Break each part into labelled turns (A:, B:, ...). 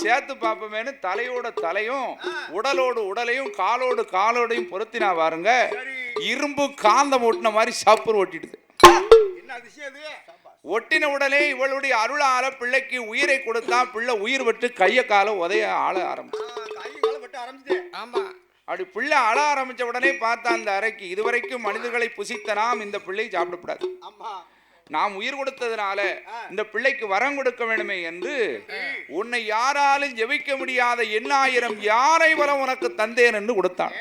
A: சேர்த்து பார்ப்போமேனு தலையோட தலையும் உடலோடு உடலையும் காலோடு காலோடையும் பொருத்தினா பாருங்க, இரும்பு காந்தம் ஒட்டின மாதிரி சாப்புர் ஒட்டிடுது. ஒட்டின உடனே இவளுடைய அருளால பிள்ளைக்கு உயிரை கொடுத்தா பிள்ளை உயிர் விட்டு கைய கால உதைய ஆள ஆரம்பிச்சு. அப்படி பிள்ளை அழ ஆரம்பிச்ச உடனே பார்த்தா அந்த அறைக்கு இதுவரைக்கும் மனிதர்களை புசித்த நாம் இந்த பிள்ளை சாப்பிடக்கூடாது, நாம் உயிர் கொடுத்ததுனால இந்த பிள்ளைக்கு வரம் கொடுக்க வேண்டுமே என்று உன்னை யாராலும் ஜெபிக்க முடியாத 8000 யானை வரம் உனக்கு தந்தேன் என்று கொடுத்தான்.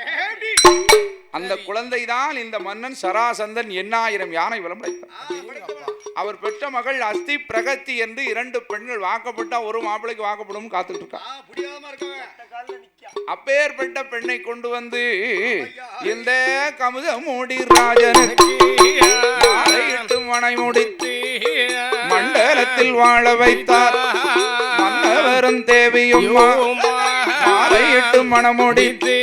A: அந்த குழந்தை தான் இந்த மன்னன் சராசந்தன் 8000 யானை வரம் படைத்தான். அவர் பெற்ற மகள் அஸ்தி பிரகத்தி என்று 2 பெண்கள் வாக்கப்பட்டா ஒரு மாப்பிள்ளைக்கு வாக்கப்படும் காத்துட்டு இருக்கா. அப்பேற்பட்ட பெண்ணை கொண்டு வந்து இந்த கமுத மூடி ராஜனுக்கு மனை முடித்து மண்டலத்தில் வாழ வைத்தார். மன்னவரும் தேவியும் மாலையிட்டு மணமுடித்து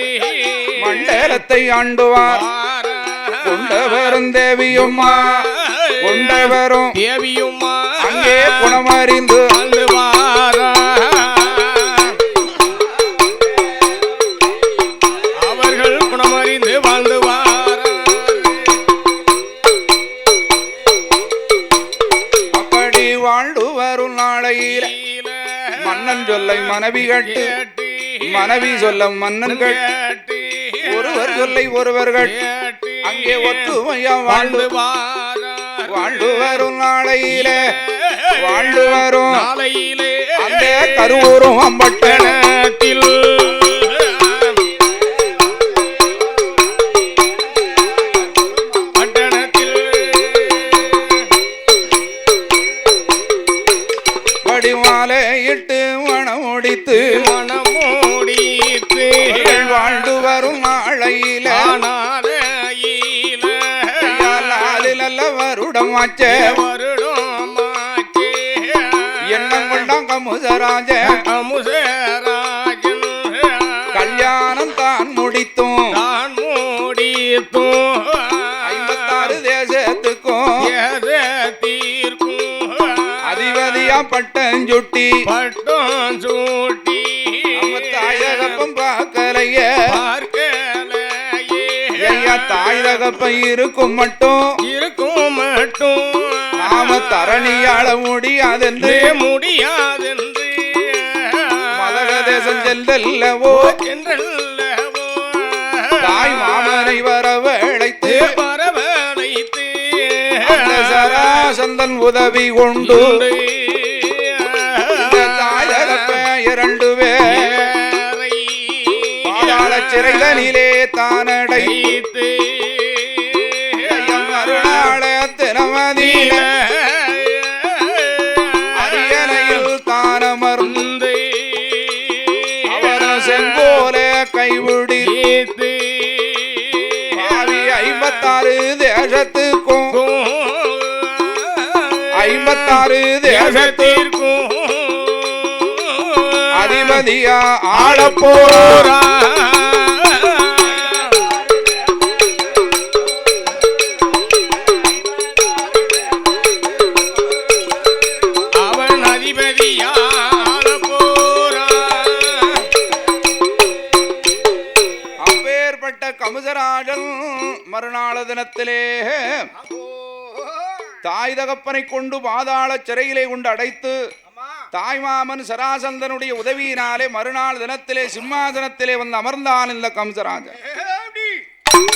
A: மண்டலத்தை ஆண்டுவார். கொண்டவரும் தேவியும்மா கொண்டவரும் தேவியும்மா அங்கே குணமறிந்து அவர்கள் குணமறிந்து வாழ்ந்துவார். அப்படி வாழ்ந்து வரும் நாளையில் மன்னன் சொல்லை மனைவி கட்டு, மனைவி சொல்ல மன்னன் கட்டு, ஒருவர் சொல்லை ஒருவர்கள் அங்கே ஒத்துமையா வாழ்ந்து வாழ்ந்து வரும் நாளையிலே வாழ்ந்து வரும் நாளையிலே அந்த கருவூரும் அம்பட்டணத்தில் படிமாலையிட்டு மணமுடித்து வாழ்ந்து வரும் நாளையில வருடம் எண்ணம் கொண்டாம் கமுசராஜ கல்யாணம் தான் முடித்தோம் 56 தேசத்துக்கும் அதிபதியா பட்டஞ்சுட்டி தாயகப்பம் பார்க்கலைய தாய் தகப்ப இருக்கும் மட்டும் நாம தரணியாள முடியாதென்று மதக தேசம் செல்லவோ தாய் மாமனை வரவழைத்து அந்த சராசந்தன் உதவி கொண்டு தாய் தகப்ப 2 பேர் பாதாள சிறைதனிலே தானடைத்து அருணாலயத்தினமதியில அரியணையில் தானமர்ந்து அவர செங்கோல கைவிடித்து 56 தேசத்துக்கும் 56 தேசத்திற்கும் அதிபதியா ஆளப்போரா. கமுசராஜன் மறுநாள் தினத்திலே தாய் தகப்பனை கொண்டு பாதாள சிறையிலே கொண்டு அடைத்து தாய்மாமன் சராசந்தனுடைய உதவியினாலே மறுநாள் தினத்திலே சிம்மாசனத்திலே வந்து அமர்ந்தான் இந்த கமுசராஜன்.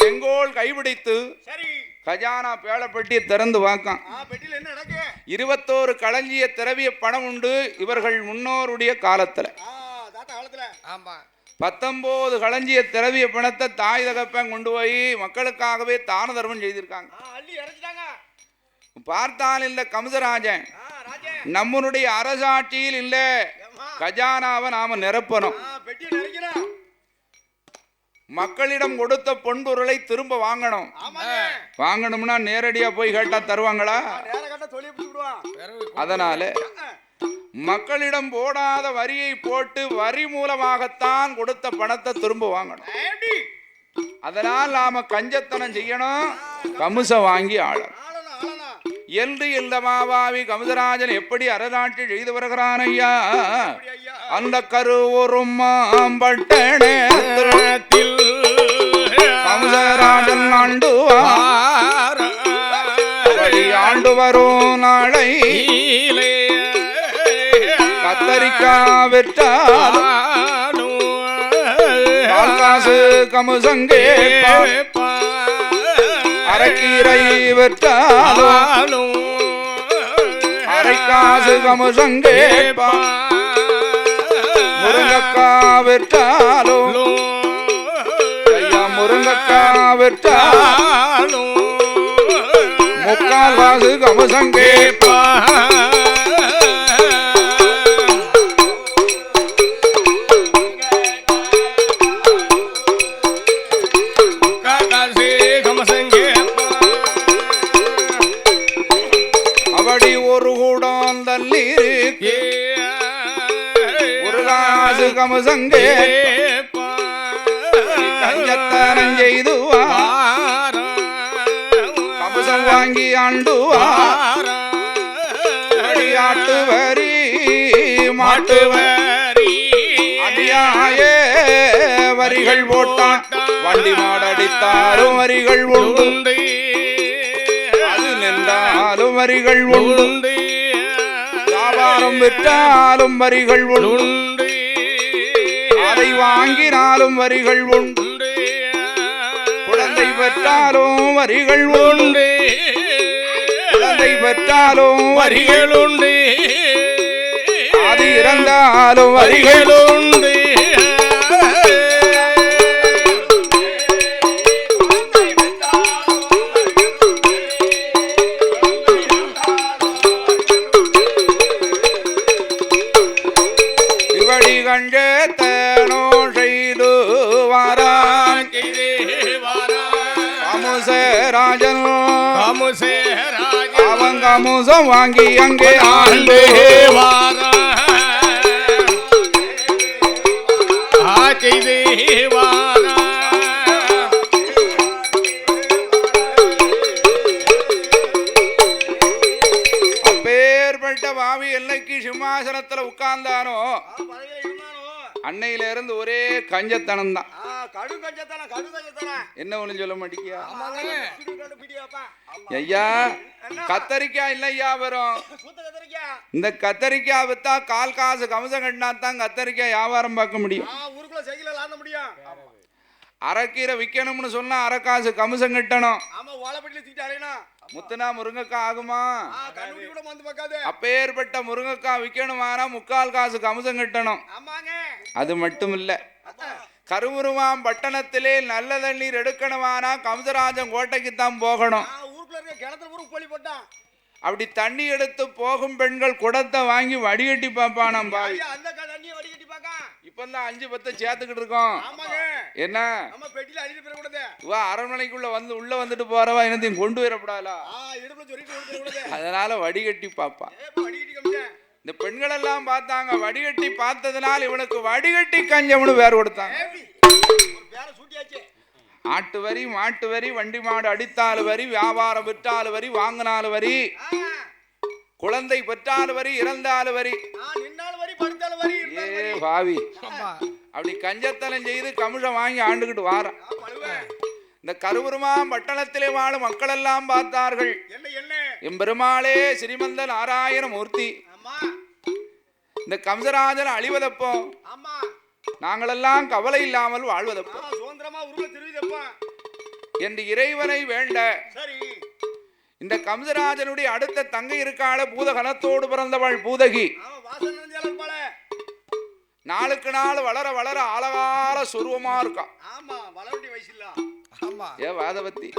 A: செங்கோல் கைபிடித்து கஜானா பேளப்பட்டியை திறந்து வாக்கான். 21 களஞ்சிய திரவிய பணம் உண்டு இவர்கள் முன்னோருடைய காலத்துல. 19 களஞ்சிய திரவிய பணத்தை தாய் தகப்பன் கொண்டு போய் மக்களுக்காகவே தான தர்மம் செய்திருக்காங்க. பார்த்தால் இந்த கமுசராஜன் நம்மளுடைய அரசாட்சியில் இல்ல கஜானாவை நாம நிரப்பணும், மக்களிடம் கொடுத்த பொன்பொருளை திரும்ப வாங்கணும். வாங்கணும்னா நேரடியா போய் கேட்டா தருவாங்களா? அதனால மக்களிடம் போடாத வரியை போட்டு வரி மூலமாகத்தான் கொடுத்த பணத்தை திரும்ப வாங்கணும். அதனால் நாம கஞ்சத்தனம் செய்யணும், கமுச வாங்கி ஆளணும். என்று இந்த மாவாவி கமசராஜன் எப்படி அரசாட்சி செய்து வருகிறான் ஐயா. அந்த கருவூரும் மாம்பட்டணத்தில் கமசராஜன் ஆண்டுவார். ஆண்டு வரும் நாளை கத்தரிக்காய் விற்றால் காசு கமுசங்கே அரைக்கீரை விற்றாலும் அரைக்காசு கமுசங்கே முருங்கக்காய் விற்றாலும் ஐயா முருங்கக்காய் விற்றாலும் முக்கால் காசு கமுசங்கே கமுசங்கே கஞ்சத்தனம் செய்துவார். கமுசம் வாங்கி ஆண்டுவார். ஆட்டு வரி மாட்டு வரி அடியாயே வரிகள் போட்டான். வண்டி மாடடித்தாலும் வரிகள் உண்டு. அது நின்றாலும் வரிகள் உண்டு. வியாபாரம் விற்றாலும் வரிகள் உண்டு. அதை வாங்கினாலும் வரிகள் உண்டு. குழந்தை பெற்றாலும் வரிகள் உண்டு. குழந்தை பெற்றாலும் வரிகள் உண்டு. அது இறந்தாலும் வரிகள் உண்டு. கஞ்சத்தனோ செய்து வாரான் கமுசராஜன். அவன் கமுசம் வாங்கி அங்கே ஆண்டு அப்பேற்பட்ட பாவி எல்லைக்கு சிம்மாசனத்துல உட்கார்ந்தானோ அன்னையில இருந்து ஒரே கஞ்சத்தனம் தான். என்ன ஒண்ணு சொல்ல மாட்டீங்க ஐயா. கத்தரிக்காய் இல்லையா வரும். இந்த கத்தரிக்காய் வித்தா கால் காசு கமசம் கட்டினா தான் கத்தரிக்காய் வியாபாரம் பார்க்க முடியும். அரைக்கீரை விற்கணும்னு சொன்னா அரை காசு கமசம் கட்டணும். முத்துனா முருங்கக்காய் ஆகுமா? அப்பேற்பட்ட முருங்கக்காய் விற்கணுமானா முக்கால் காசு கமசம் கட்டணும். அது மட்டும் இல்ல, கருவுருவாம் பட்டணத்திலே நல்ல தண்ணீர் எடுக்கணுமானா கமசராஜன் கோட்டைக்குத்தான் போகணும். அப்படி தண்ணி எடுத்து போகும் பெண்கள் குடத்தை வாங்கி வடிகட்டி பார்ப்பானாம் பாவி. இப்பதான் 5-10 சேர்த்துக்கிட்டு இருக்கோம். என்ன அரண்மனைக்குள்ள வந்து உள்ள வந்துட்டு போறவா என்னத்தையும் கொண்டு வரப்படாதா, அதனால வடிகட்டி பாப்பா. இந்த பெண்கள் எல்லாம் பார்த்தாங்க. வடிகட்டி பார்த்ததுனால இவனுக்கு வடிகட்டி கஞ்சம்னு பேர் கொடுத்தாங்க. ஆட்டு வரி மாட்டு வரி வண்டி மாடு அடித்தாலும் வரி, வியாபாரம் விற்றாலும் வரி, வாங்கினாலும் வரி, குழந்தை பெற்றாலும் வரி, இறந்தாலும் வரி. ஏ பாவி, அப்படி கஞ்சத்தனம் செய்து கமிஷம் வாங்கி ஆண்டுகிட்டு வாரான். இந்த கருவுருமாம் பட்டணத்திலே வாழும் மக்கள் எல்லாம் பார்த்தார்கள். எம்பெருமாளே ஸ்ரீமந்த நாராயண மூர்த்தி, இந்த கம்சராஜன் அழிவதப்போ நாங்களெல்லாம் கவலை இல்லாமல் வாழ்வதப்போ என்று இறைவனை வேண்ட இந்த கம்சராஜனுடைய அடுத்த தங்கை இருக்காள பூதகணத்தோடு பிறந்தவள் பூதகி. நாளுக்கு நாள் வளர வளர அழகார சுருவமா இருக்கா. ஏ வாதவத்தி,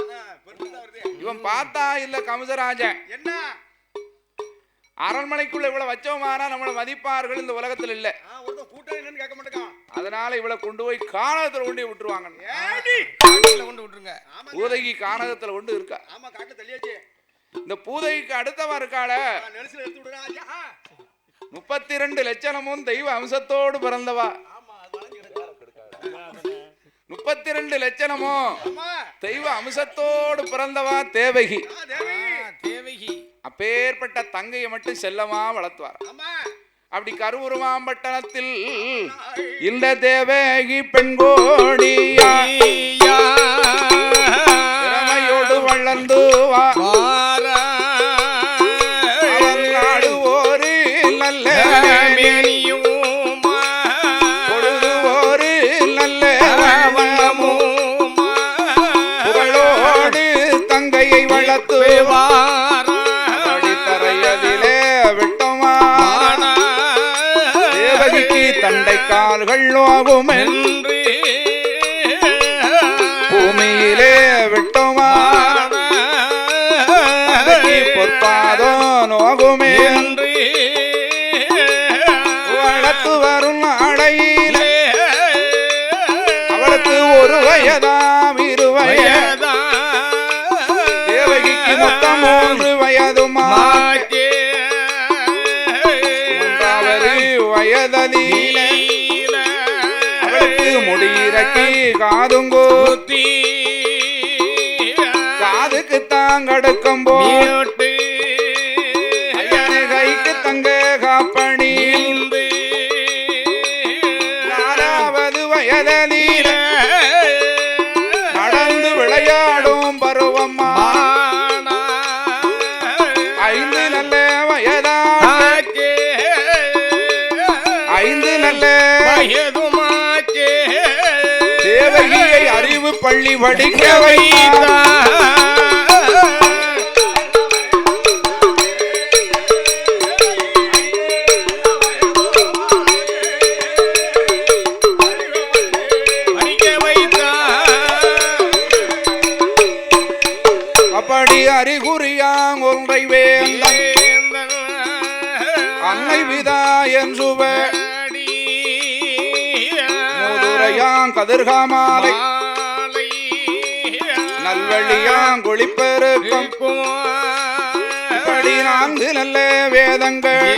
A: இவன் பார்த்தா இல்ல கம்சராஜன் அரண்மனைக்குள்ள இவ்வளவு வச்சோமானா நம்மளை மதிப்பார்கள் இந்த உலகத்துல இல்ல. அதனால இவளை கொண்டு போய் கானகத்துல கொண்டு விட்டுருவாங்க. பூதகி கானகத்துல கொண்டு இருக்கா. இந்த பூதகிக்கு அடுத்தவன் இருக்காள 32 லட்சணமும் தெய்வ அம்சத்தோடு பிறந்தவா. 32 லட்சணமும் தெய்வ அம்சத்தோடு பிறந்தவா தேவகி. அப்பேற்பட்ட தங்கையை மட்டும் செல்லமா வளர்த்துவார். அப்படி கருவுருவாம்பட்டணத்தில் இந்த தேவகி பெண்கோடியா திறமையோடு வளர்ந்து நாடு ஒரு நல்ல பொழுது ஒரு நல்ல புகழோடு தங்கையை வளர்த்துவார். அடித்தரையதிலே விட்டமா தேவகிக்கு தண்டை கால்கள் நோகுமென்று பூமியிலே விட்டமா பொற்பாதோ நோகுமே என்று வளர்த்து வரும் நாடையிலே அவளுக்கு ஒரு வயதாம் இரு வயதா தேவகிக்கு மொத்தம் 3 வயதுமா மூன்றாவது வயதிலே அவளுக்கு முடியிறக்கி காதுங்கூத்தி காதுக்கு தாங்கடுக்கும் போட்டு கைக்கு தங்க காப்பணி 4வது வயதிலே நடந்து விளையாடும் பருவம்மா 5 நல்ல வயதா 5 நல்ல வயதுமாக்கே தேவகியை அறிவு பள்ளி படிக்க வைத்தார். அப்படி அறிகுறியாங் ஒன்றை வேந்தன் அன்னை விதா என்றுவ மூதுரையாங் கதிர்காமாலை நல்வழியாங் குளிப்பெருக்கும் இப்படி 4 நல்ல வேதங்கள்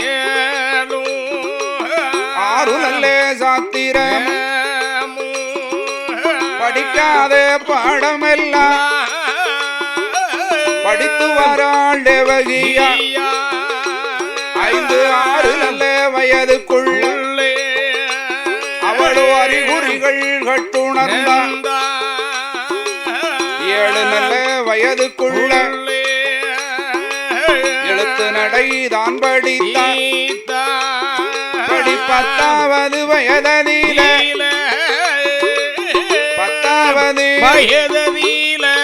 A: 6 நல்ல சாத்திரம் படிக்காத பாடமெல்லாம் படித்து வராள் தேவகியா 5 6 நல்ல வயதுக்குள்ளே அவளோ அறிகுறிகள் கட்டுணர்ந்த 7 நல்ல வயதுக்குள்ள எழுத்து நடை தான் படித்தாள். 10வது வயதிலே 10வது வயதிலே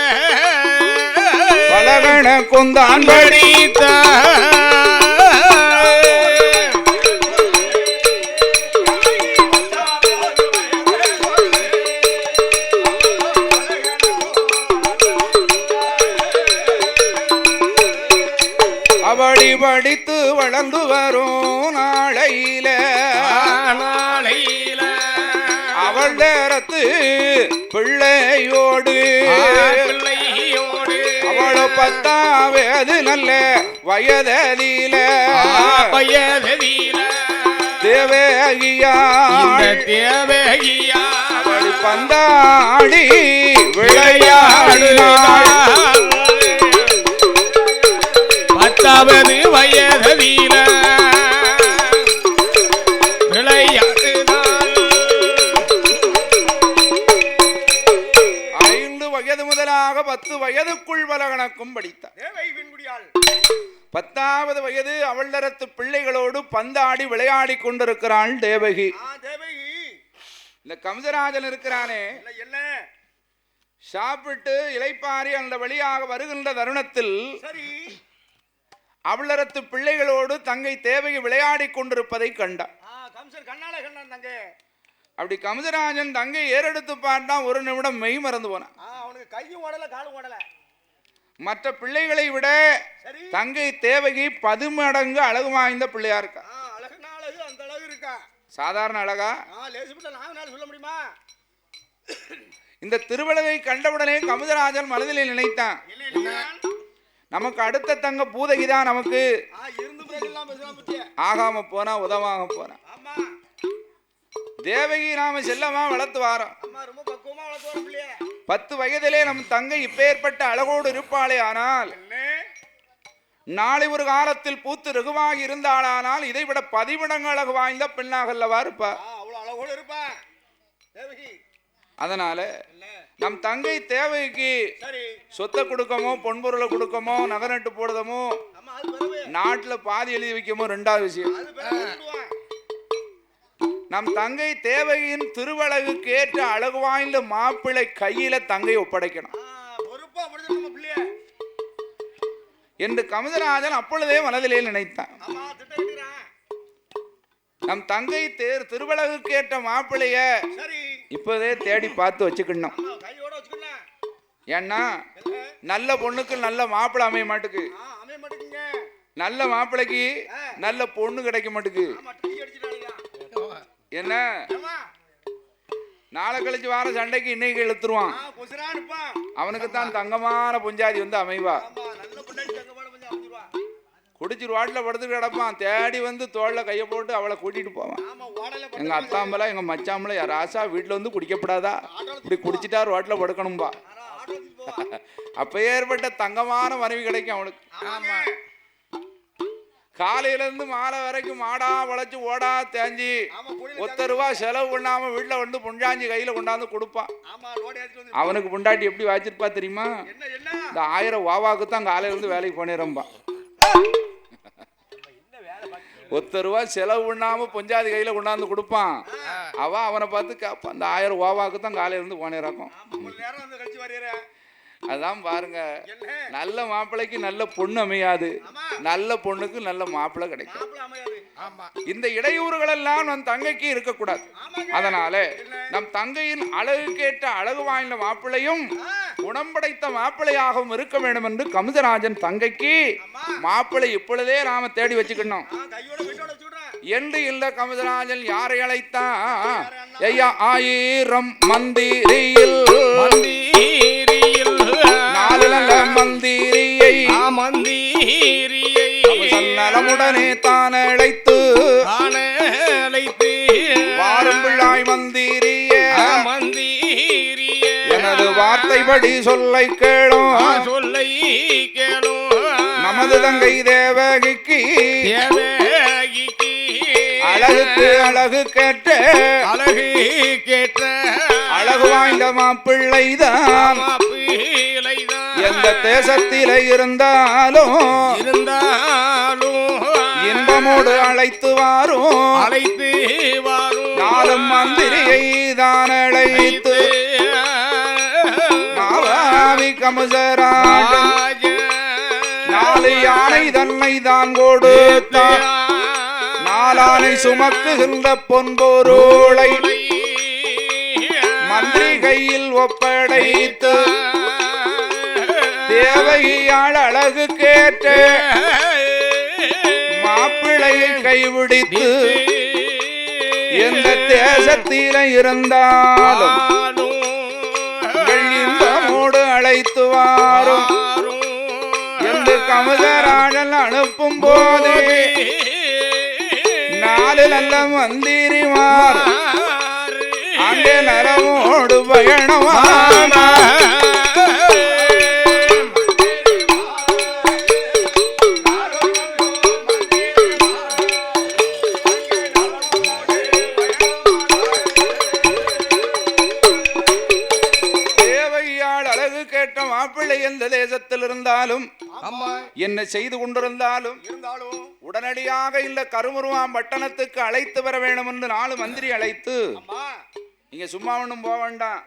A: பலகண குந்தான் படித்த அவடி படித்து வளர்ந்து வரும் நாளையில அவள் நேரத்து பிள்ளையோடு அவளோ 10வது நல்ல வயதில தேவகியா அவள் பந்தாடி விளையாடினாள்.
B: 10வது வயதில விளையாடினாள்.
A: 5 வயது முதலாக 10 வயதுக்குள் பலகணக்கும் படித்தார். 10வது வயது அவளரத்து பிள்ளைகளோடு பந்தாடி விளையாடி கொண்டிருக்கிறாள் தேவகி. இந்த கம்சராஜன் இருக்கிறானே சாப்பிட்டு இளைப்பாரி அந்த வழியாக வருகின்ற தருணத்தில் அவளரத்து பிள்ளைகளோடு தங்கை தேவகி விளையாடி கொண்டிருப்பதை கண்டார். அப்படி கம்சராஜன் தங்கை ஏறெடுத்து பார்த்தா 1 நிமிடம் மெய் மறந்து போனான். மற்ற பிள்ளைகளை விட தங்கை தேவகி 10 மடங்கு அழகு வாய்ந்த பிள்ளையா இருக்கா. சாதாரண அழகா இந்த திருவழகை கண்டவுடனே கம்சராஜன் மனதில் நினைத்தான், நமக்கு அடுத்த தங்க பூதகிதான் நமக்கு ஆகாம போனா உதவாக போனா. தேவகி நாம செல்லமா வளர்த்து வாரோம். 10 வயதிலே நம் தங்கை இப்பேற்பட்ட அழகோடு இருப்பாளே. ஆனால் நாளை ஒரு காலத்தில் பூத்து ரகுவாகி இருந்தாளானால் இதைவிட 10 மடங்கு அழகு வாய்ந்த பெண்ணாக அல்லவா இருப்பா. அதனால நம் தங்கை தேவைக்கு சொத்தை கொடுக்கமோ பொன்பொருளை கொடுக்கமோ நகை நட்டு போடுதமோ நாட்டுல பாதி எழுதி வைக்கமோ ரெண்டாவது விஷயம். நம் தங்கை தேவையின் திருவழகுக்கு ஏற்ற அழகு வாய்ந்த மாப்பிள்ளை கையில தங்கை ஒப்படைக்கணும் என்று கமதராஜன் அப்பொழுதே மனதிலே நினைத்தான். நம் தங்கை திருவழகுக்கு ஏற்ற மாப்பிள்ளைய இப்போதே தேடி பார்த்து வச்சுக்கணும். ஏன்னா நல்ல பொண்ணுக்கு நல்ல மாப்பிள்ளை அமைய மாட்டுக்கு, நல்ல மாப்பிள்ளைக்கு நல்ல பொண்ணு கிடைக்க மாட்டுக்கு. என்ன நாளை கழிச்சு வார சண்டைக்கு இன்னைக்கு இழுத்துருவான். அவனுக்கு தான் தங்கமான பொஞ்சாதி வந்து அமைவா. குடிச்சிரு வாட்டில் படுத்துட்டு கிடப்பான். தேடி வந்து தோளில் கையை போட்டு அவளை கூட்டிட்டு போவான். எங்க அத்தாம்பலா எங்க மச்சாம்பளை ராசா வீட்டுல வந்து குடிக்கப்படாதா, இப்படி குடிச்சிட்டா ரோட்ல படுக்கணும்பா. அப்ப ஏற்பட்ட தங்கமான மனைவி கிடைக்கும் அவனுக்கு. காலையில இருந்து மாலை வரைக்கும் மாடா வளைச்சு ஓடா தேஞ்சி ₹1 செலவு பண்ணாம வீட்டுல வந்து புண்டாஞ்சி கையில கொண்டாந்து கொடுப்பான். அவனுக்கு புண்டாட்டி எப்படி வாச்சிருப்பா தெரியுமா? இந்த 1000 வாவாக்கு தான் காலையில இருந்து வேலைக்கு போனிரம்பா. ₹1 செலவு பண்ணாம பொஞ்சாதி கையில கொண்டாந்து கொடுப்பான். அவனை பார்த்து கேட்பான், இந்த 1000 வாவாக்கு தான் காலையில இருந்து போனிருக்கும். அதான் பாருங்க, நல்ல மாப்பிள்ளைக்கு நல்ல பொண்ணு அமையாது, நல்ல பொண்ணுக்கு நல்ல மாப்பிள்ளை கிடைக்கும். இந்த இடையூறுகள் எல்லாம் நம் தங்கைக்கு இருக்கக்கூடாது. அதனால நம் தங்கையின் அழகு கேட்ட அழகு வாய்ந்த மாப்பிள்ளையும் குணம்படைத்த மாப்பிள்ளையாகவும் இருக்க வேண்டும் என்று கமதராஜன் தங்கைக்கு மாப்பிள்ளை இப்பொழுதே நாம தேடி வச்சுக்கணும் என்று இந்த கமதராஜன் யாரை அழைத்தான்? ஐயா 1000 மந்திரியில் 4 நல்ல மந்திரியை நலமுடனே தான் அழைத்து வாரும் பிள்ளாய் மந்திரிய எனது வார்த்தைப்படி சொல்லை கேளும் நமது தங்கை தேவகிக்கு அழகுக்கு அழகு கேட்ட அழகு வாய்ந்த மாப்பிள்ளைதான் எந்த தேசத்திலே இருந்தாலும் இன்பமோடு அழைத்து வாரும் 4 மந்திரியை தான் அழைத்து மாவாவி கமசராஜன் 4 யானை தன்னை தான் கொடுத்தான். 4 ஆனை சுமக்குகின்ற பொன்பொருளை மந்திரி கையில் ஒப்படைத்து தேவையாள் அழகு கேட்ட மாப்பிள்ளையை கைவிடித்து எந்த தேசத்தில இருந்தாலும் இன்பமோடு அழைத்து வாரும் என்று கமதராஜன் அனுப்பும் போதே 4 நல்ல மந்திரிமார் அங்கே நரவோடு பயணமான மாப்பிள்ளை எந்த தேசத்தில் இருந்தாலும் என்ன செய்து கொண்டிருந்தாலும் உடனடியாக இந்த கருமுருவாம் பட்டணத்துக்கு அழைத்து வர வேண்டும் என்று 4 மந்திரி அழைத்து, நீங்க சும்மா ஒண்ணும் போக வேண்டாம்,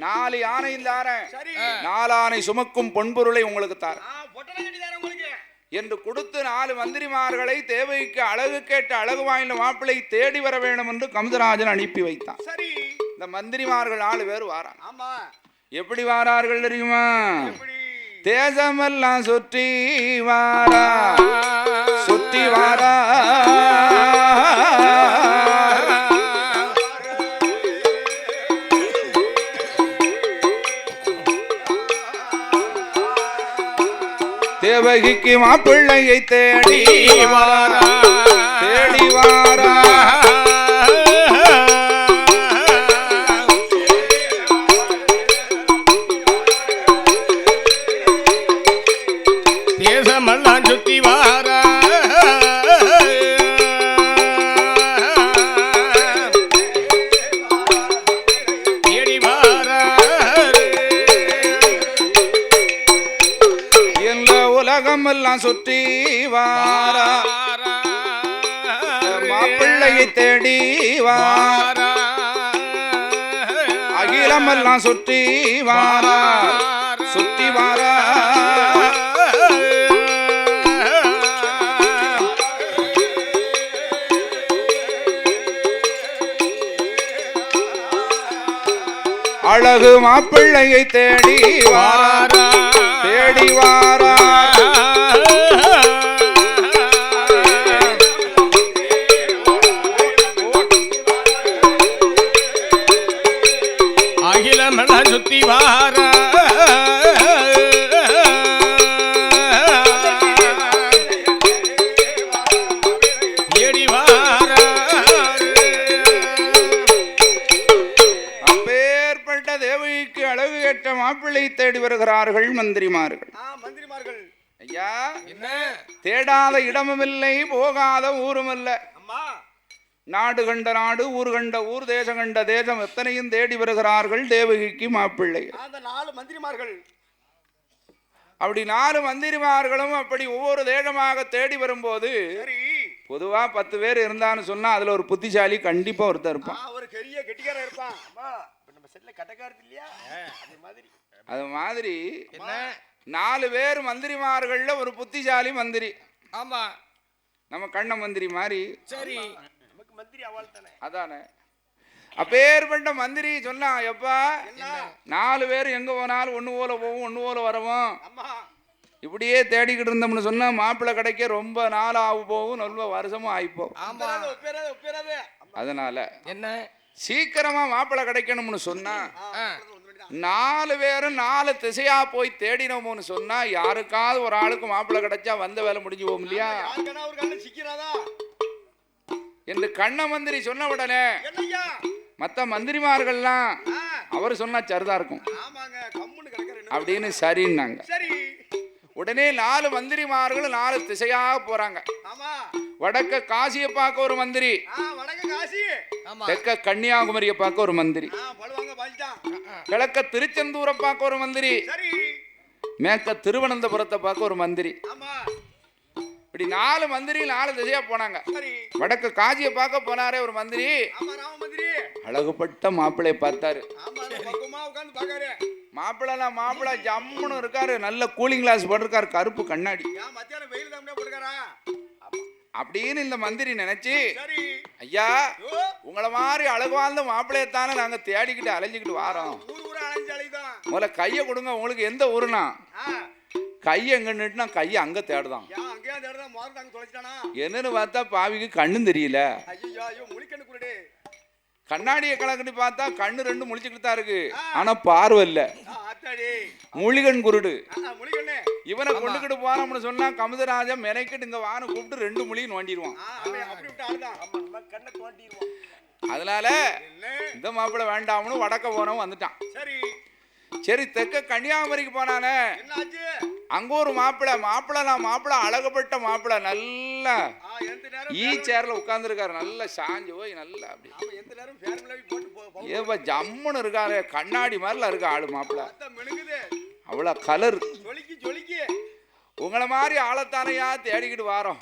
A: 4 யானை தாரேன், 4 ஆனை சுமக்கும் பொன்பொருளை உங்களுக்கு தாரேன் என்று கொடுத்து 4 மந்திரிமார்களை தேவைக்கு அழகு கேட்ட அழகு வாய்ந்த மாப்பிள்ளை தேடி வர வேண்டும் என்று கமதராஜன் அனுப்பி வைத்தான். இந்த மந்திரிமார்கள் 4 பேர் வாரான். எப்படி வாரார்கள் தெரியுமா? தேசமெல்லாம் சுற்றி வாரா சுற்றி வாரா தேவகிக்கு மாப்பிள்ளையை தேடி வாரா தேடி வாரா
B: தேசமல்ல
A: அகிலமெல்லாம் சுற்றி வாரா மாப்பிள்ளையை தேடி வாரா அகிலமெல்லாம் சுற்றி வாரா சுற்றி வாரா அழகு மாப்பிள்ளையை தேடி வாரா தேடி வாரா
B: அகிலமெல்லாம் சுத்தி வாரா தேடி வாரா
A: அப்பேற்பட்ட தேவகிக்கு அழகு கேட்ட மாப்பிள்ளை தேடி வருகிறார்கள் மந்திரிமார்கள். ஐயா,
B: என்ன
A: தேடாத இடமும் இல்லை, போகாத ஊரும் இல்லை. நாடு கண்ட நாடு, ஊர் கண்ட ஊர், தேசம் கண்ட தேசம் எத்தனையும் தேடி வருகிறார்கள் தேவகிக்கு மாப்பிள்ளை. அப்படி 4 மந்திரிமார்களும் அப்படி ஒவ்வொரு தேசமாக தேடி வரும்போது பொதுவா 10 பேர் இருந்தான்னு சொன்னா அதுல ஒரு புத்திசாலி கண்டிப்பா ஒருத்தர் இருப்பான். அது மாதிரி 4 பேர் மந்திரிமார்கள்ல ஒரு புத்திசாலி மந்திரி.
B: ஆமா,
A: நம்ம கண்ண மந்திரி மாதிரி.
B: சரி,
A: அதானே. அப்பேற்பட்ட மந்திரி சொன்னா, எப்பா 4 பேர் எங்க போனாலும் ஒண்ணு போல போவோம், ஒண்ணு போல வரவும், இப்படியே தேடிக்கிட்டு இருந்தோம்னு சொன்னா மாப்பிள்ளை கிடைக்க ரொம்ப நாள் ஆகு போகும், நல்ல வருஷமும் ஆயிப்போம். அதனால
B: என்ன
A: சீக்கிரமா மாப்பிள்ளை கிடைக்கணும்னு சொன்னா 4 பேரும் 4 திசையா போய் தேடினோம்னு சொன்னா யாருக்காவது ஒரு ஆளுக்கு மாப்பிள்ளை கிடைச்சா வந்த வேலை முடிஞ்சு போகும் இல்லையா என்று கண்ண மந்திரி சொன்ன உடனே மற்ற மந்திரிமார்கள்லாம் அவர் சொன்னா சரிதா இருக்கும் அப்படின்னு சரின்னாங்க. உடனே 4 மந்திரிமார்கள் 4 திசையாக போறாங்க. வடக்க காசியை பார்க்க ஒரு மந்திரி, தெற்க கன்னியாகுமரியை பார்க்க ஒரு மந்திரி, கிழக்க திருச்செந்தூரை பார்க்க ஒரு மந்திரி, மேற்க திருவனந்தபுரத்தை பார்க்க ஒரு மந்திரி. இப்படி 4 மந்திரி 4 திசையா போனாங்க. வடக்கு காசியை பார்க்க போனாரே ஒரு மந்திரி, அழகுபட்ட மாப்பிள்ளைய பார்த்தாரு. மாப்பிள்ளை ஜம்முன்னு இருக்காரு, நல்ல கூலிங் கிளாஸ் போட்டிருக்காரு, கருப்பு கண்ணாடி. அப்படின்னு இந்த மந்திரி நினைச்சு, ஐயா உங்களை மாதிரி அழகு வாழ்ந்த மாப்பிள்ளையத்தானே நாங்க தேடிக்கிட்டு அலைஞ்சுக்கிட்டு வாரோம், முதல்ல கைய கொடுங்க. உங்களுக்கு எந்த ஊருனா? கைய எங்க நிட்டுனா கைய அங்க தேடுதான். என்னன்னு பார்த்தா பாவிக்கு கண்ணும் தெரியல, கண்ணாடியை கலக்கட்டி பார்த்தா கண்ணு 2 முழிச்சுக்கிட்டு தான் இருக்கு, ஆனா பார்வை இல்ல, முழிகன் குருடு. இவனை கொண்டுகிட்டு போனோம்னு சொன்னா கமுதராஜன் மெனைக்கிட்டு இங்க வான கூப்பிட்டு 2 முழியும் நோண்டிடுவான். அதனால இந்த மாப்பிள்ளை வேண்டாம்னு வடக்க போனவன் வந்துட்டான். சரி, தெற்க கன்னியாகுமரிக்கு போனானே, அங்க ஒரு மாப்பிள்ளை அழகுபட்ட மாப்பிள்ளை, நல்ல ஈ சேர்ல உட்கார்ந்து இருக்காரு, நல்ல சாஞ்சு போய் நல்லா அப்படி ஏப்பா ஜம்முன்னு இருக்காரு, கண்ணாடி மாதிரில இருக்க ஆளு மாப்பிள்ளை, அவ்வளவு கலர். உங்களை மாதிரி ஆளத்தானையா தேடிக்கிட்டு வாரோம்.